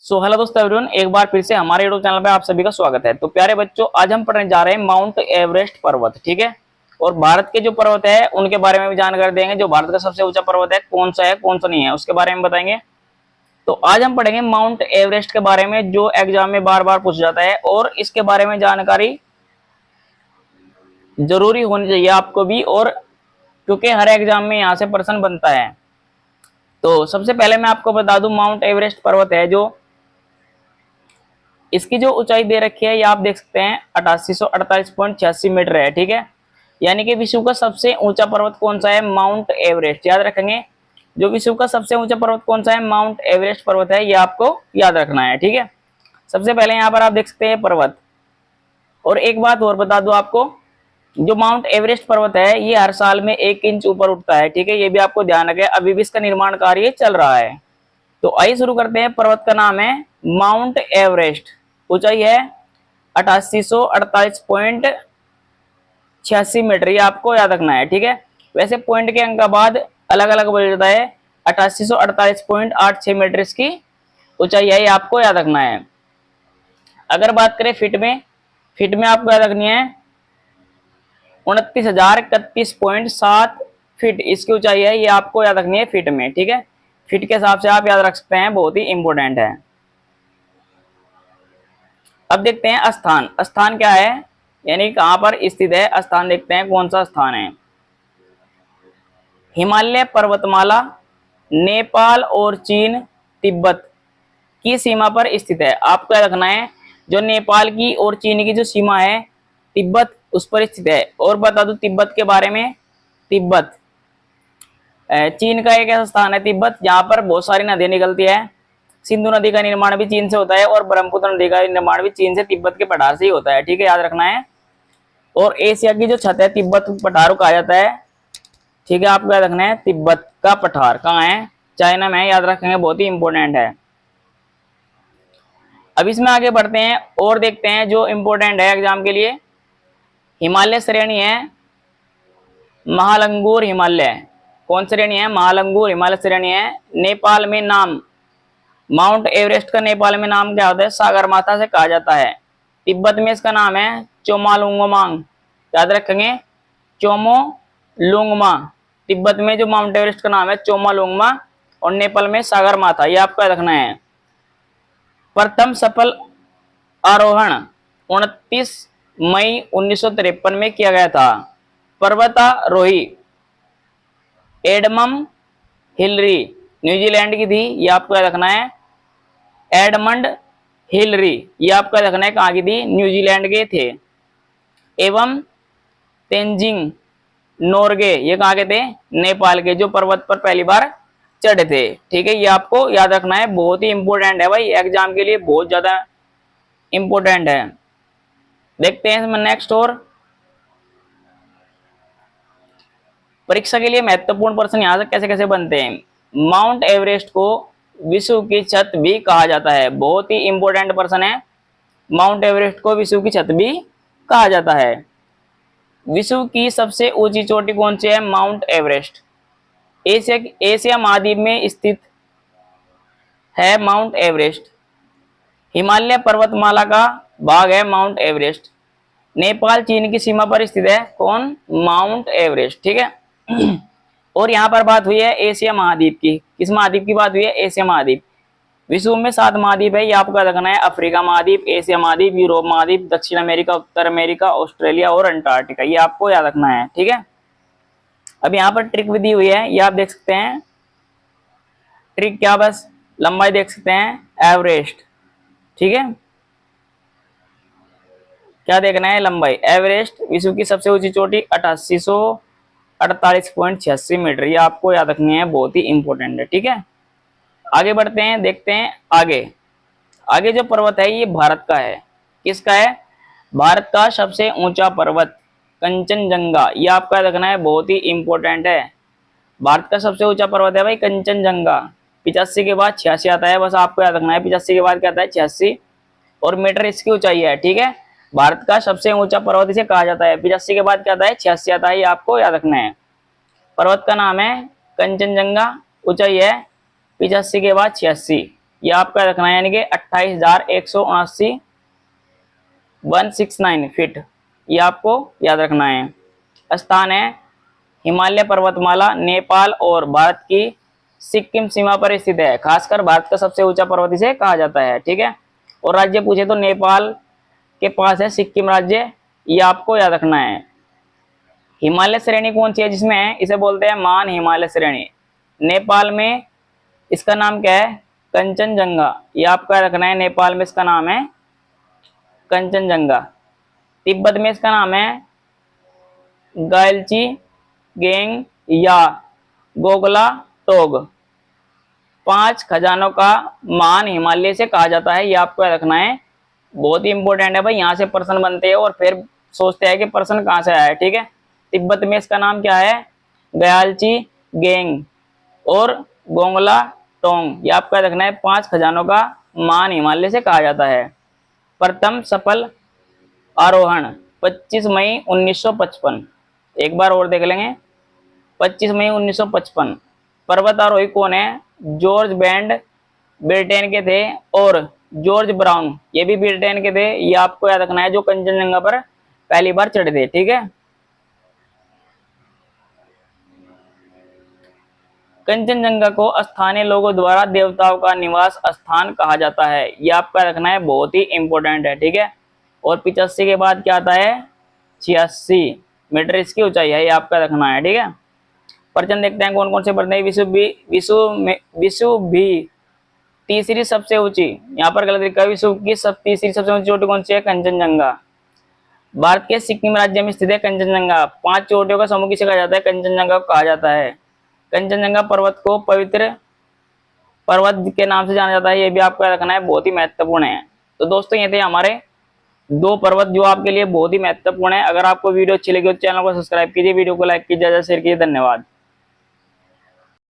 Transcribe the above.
Hello दोस्तों everyone, एक बार फिर से हमारे यूट्यूब चैनल पे आप सभी का स्वागत है। तो प्यारे बच्चों, आज हम पढ़ने जा रहे हैं माउंट एवरेस्ट पर्वत। ठीक है, और भारत के जो पर्वत है उनके बारे में भी जानकारी देंगे। जो भारत का सबसे ऊंचा पर्वत है कौन सा है, कौन सा नहीं है, उसके बारे में बताएंगे। तो आज हम पढ़ेंगे माउंट एवरेस्ट के बारे में, जो एग्जाम में बार बार पूछा जाता है और इसके बारे में जानकारी जरूरी होनी चाहिए आपको भी, और क्योंकि हर एग्जाम में यहाँ से प्रश्न बनता है। तो सबसे पहले मैं आपको बता दूं, माउंट एवरेस्ट पर्वत है जो, इसकी जो ऊंचाई दे रखी है ये आप देख सकते हैं 8848.86 मीटर है। ठीक है, यानी कि विश्व का सबसे ऊंचा पर्वत कौन सा है, माउंट एवरेस्ट। याद रखेंगे, जो विश्व का सबसे ऊंचा पर्वत कौन सा है, माउंट एवरेस्ट पर्वत है, ये आपको याद रखना है। ठीक है, सबसे पहले यहाँ पर आप देख सकते हैं पर्वत। और एक बात और बता दूं आपको, जो माउंट एवरेस्ट पर्वत है ये हर साल में 1 इंच ऊपर उठता है। ठीक है, ये भी आपको ध्यान रखें, अभी भी इसका निर्माण कार्य चल रहा है। तो आइए शुरू करते हैं। पर्वत का नाम है माउंट एवरेस्ट, ऊंचाई है 8848.86 मीटर, ये आपको याद रखना है। ठीक है, वैसे पॉइंट के अंक का बाद अलग अलग बोल जाता है। 8848.86 मीटर इसकी ऊंचाई है, ये आपको याद रखना है। अगर बात करें फीट में, फीट में आपको याद रखनी है 29,031.7 फीट इसकी ऊंचाई है, ये आपको याद रखनी है फीट में। ठीक है, फीट के हिसाब से आप याद रख सकते हैं, बहुत ही इंपॉर्टेंट है। अब देखते हैं स्थान। स्थान क्या है, यानी कहां पर स्थित है स्थान, देखते हैं कौन सा स्थान है। हिमालय पर्वतमाला नेपाल और चीन तिब्बत की सीमा पर स्थित है। आपको याद रखना है, जो नेपाल की और चीन की जो सीमा है तिब्बत उस पर स्थित है। और बता दूं तिब्बत के बारे में, तिब्बत चीन का एक ऐसा स्थान है तिब्बत, जहां पर बहुत सारी नदियां निकलती है। सिंधु नदी का निर्माण भी चीन से होता है और ब्रह्मपुत्र नदी का निर्माण भी चीन से तिब्बत के पठार से ही होता है। ठीक है, याद रखना है। और एशिया की जो छत है तिब्बत पठार कहा जाता है। ठीक है, आपको याद रखना है तिब्बत का पठार कहाँ है, चाइना में है, याद रखेंगे, बहुत ही इंपॉर्टेंट है। अब इसमें आगे बढ़ते हैं और देखते हैं जो इंपॉर्टेंट है एग्जाम के लिए। हिमालय श्रेणी है महालंगूर हिमालय, कौन श्रेणी है, महालंगूर हिमालय श्रेणी है। नेपाल में नाम, माउंट एवरेस्ट का नेपाल में नाम क्या होता है, सागरमाथा से कहा जाता है। तिब्बत में इसका नाम है चोमालुंगमांग, याद रखेंगे चोमोलुंगमा। तिब्बत में जो माउंट एवरेस्ट का नाम है चोमालुंगमा, और नेपाल में सागरमाथा, ये आपको याद रखना है। प्रथम सफल आरोहण 29 मई 1953 में किया गया था। पर्वतारोही एडमम हिलरी न्यूजीलैंड की थी, ये आपको याद रखना है। एडमंड हिलरी, ये आपको याद रखना है, कहाँ की थी, न्यूजीलैंड के थे। एवं तेंजिंग नोर्गे, ये कहाँ के थे, नेपाल के, जो पर्वत पर पहली बार चढ़े थे। ठीक है, ये आपको याद रखना है, बहुत ही इंपॉर्टेंट है भाई, एग्जाम के लिए बहुत ज्यादा इंपॉर्टेंट है। देखते हैं इसमें नेक्स्ट। और परीक्षा के लिए महत्वपूर्ण प्रश्न यहाँ से कैसे कैसे बनते हैं। माउंट एवरेस्ट को विश्व की छत भी कहा जाता है, बहुत ही इंपॉर्टेंट प्रश्न है। माउंट एवरेस्ट को विश्व की छत भी कहा जाता है। विश्व की सबसे ऊंची चोटी कौन सी है, माउंट एवरेस्ट। एशिया महाद्वीप में स्थित है माउंट एवरेस्ट। हिमालय पर्वतमाला का भाग है माउंट एवरेस्ट। नेपाल चीन की सीमा पर स्थित है कौन, माउंट एवरेस्ट। ठीक है, और यहाँ पर बात हुई है एशिया महाद्वीप की, किस महाद्वीप की बात हुई है, एशिया महाद्वीप। विश्व में 7 महाद्वीप है, ये आपको याद रखना है। अफ्रीका महाद्वीप, एशिया महाद्वीप, यूरोप महाद्वीप, दक्षिण अमेरिका, उत्तर अमेरिका, ऑस्ट्रेलिया और अंटार्कटिका, ये आपको याद रखना है। ठीक है, अब यहाँ पर ट्रिक भी दी हुई है, ये आप देख सकते हैं। ट्रिक क्या, बस लंबाई देख सकते हैं एवरेस्ट। ठीक है, क्या देखना है, लंबाई। एवरेस्ट विश्व की सबसे ऊंची चोटी 8848.86 मीटर, ये आपको याद रखनी है, बहुत ही इंपॉर्टेंट है। ठीक है, आगे बढ़ते हैं, देखते हैं आगे। आगे जो पर्वत है ये भारत का है, किसका है, भारत का सबसे ऊंचा पर्वत कंचनजंगा, ये आपको याद रखना है, बहुत ही इंपॉर्टेंट है। भारत का सबसे ऊंचा पर्वत है भाई कंचनजंगा। 85 के बाद 86 आता है, बस आपको याद रखना है, 85 के बाद क्या आता है, 86, और मीटर इसकी ऊंचाई है। ठीक है, भारत का सबसे ऊंचा पर्वत इसे कहा जाता है। 85 के बाद क्या आता है, 86 आता है, ये आपको याद रखना है। पर्वत का नाम है कंचनजंगा, ऊंचाई है 85 के बाद 86। ये आपका रखना है, यानी कि 28,179 फीट, ये आपको याद रखना है। स्थान है हिमालय पर्वतमाला, नेपाल और भारत की सिक्किम सीमा पर स्थित है। खासकर भारत का सबसे ऊंचा पर्वत इसे कहा जाता है, ठीक है। और राज्य पूछे तो नेपाल के पास है सिक्किम राज्य, ये आपको याद रखना है। हिमालय श्रेणी कौन सी है जिसमें है, इसे बोलते हैं महान हिमालय श्रेणी। नेपाल में इसका नाम क्या है, कंचनजंगा, ये आपको याद रखना है। नेपाल में इसका नाम है कंचनजंगा। तिब्बत में इसका नाम है गायलची गेंग या गोगला टोग। 5 खजानों का महान हिमालय से कहा जाता है, ये आपको याद रखना है। बहुत ही इंपॉर्टेंट है भाई, यहाँ से प्रश्न बनते हैं और फिर सोचते हैं कि प्रश्न कहाँ से आया है, ठीक है। तिब्बत में इसका नाम क्या है, गयालची गेंग और गोंगला टोंग, ये आपको याद रखना है। 5 खजानों का महान हिमालय से कहा जाता है। प्रथम सफल आरोहण 25 मई 1955, एक बार और देख लेंगे। 25 मई 1955। पर्वतारोही कौन है, जॉर्ज बैंड ब्रिटेन के थे और जॉर्ज ब्राउन ये भी ब्रिटेन के थे, ये आपको याद रखना है, जो कंचनजंगा पर पहली बार चढ़े थे, ठीक है। कंचनजंगा को स्थानीय लोगों द्वारा देवताओं का निवास स्थान कहा जाता है, ये आपका रखना है, बहुत ही इंपॉर्टेंट है, ठीक है। और 85 के बाद क्या आता है, 86 मीटर इसकी ऊंचाई है, ये आपका रखना है, ठीक है। प्रश्न देखते हैं कौन कौन से पढ़ते हैं। विश्व भी तीसरी सबसे ऊंची, यहाँ पर गलत लिखा है, विश्व की तीसरी सबसे ऊंची चोटी कौन सी है, कंचनजंगा। भारत के सिक्किम राज्य में स्थित है कंचनजंगा। 5 चोटियों का समूह किसे कहा जाता है, कंचनजंगा को कहा जाता है। कंचनजंगा पर्वत को पवित्र पर्वत के नाम से जाना जाता है, ये भी आपको रखना है, बहुत ही महत्वपूर्ण है। तो दोस्तों ये थे हमारे 2 पर्वत जो आपके लिए बहुत ही महत्वपूर्ण है। अगर आपको वीडियो अच्छी लगी तो चैनल को सब्सक्राइब कीजिए, वीडियो को लाइक कीजिए, शेयर कीजिए। धन्यवाद।